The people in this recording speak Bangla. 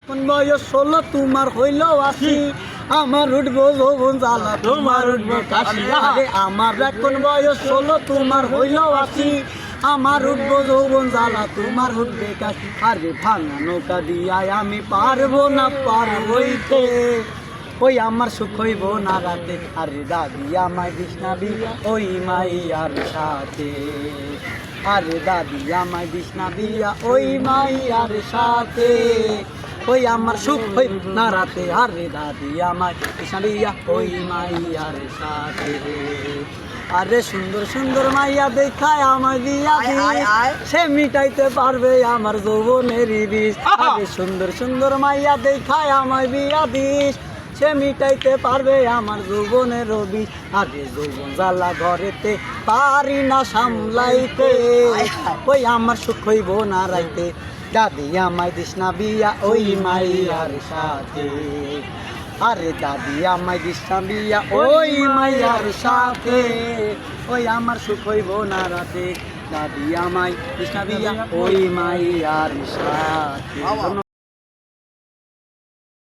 কোন বয়স 16 তোমার হইল 80 আমার উঠবো যৌবন জ্বালা তোমার উঠবো কাশি আরে আমার এখন বয়স 16 তোমার হইল 80 আমার উঠবো যৌবন জ্বালা তোমার উঠবে কাশি আরে ভাঙা নৌকা দিয়ায় আমি পারবো না পার হইতে ওই আমার সুখ হইব না রাতে আরে দাদি আমায় বিষ্ণাবি ওই মাইয়ার সাথে আরে দাদি আমায় বিষ্ণাবি ওই মাইয়ার সাথে ওই আমার সুখ হইব না রাতে আরে দাদি আমায় বিষ্ণাবি ওই মাইয়ার সাথে আরে সুন্দর সুন্দর মাইয়া দেখায় আমায় দিয়া সে মিটাইতে পারবে আমার যৌবনের বিষ আরে সুন্দর সুন্দর মাইয়া দেখায় আমায় বিয়া দিস সে মিটাইতে পারবে আমার যৌবনের বিষ আগে যৌবন জ্বালা ঘরেতে পারি না সামলাইতে ওই আমার সুখ হইব না রাইতে দাদি আমায় দিস না বিয়া ওই মাইয়ার সাথে আরে দাদি আমায় দিস না বিয়া ওই মাইয়ার সাথে ওই আমার সুখ হইব না রাতে দাদি আমায় দিস না বিয়া ওই মাইয়ার সাথে।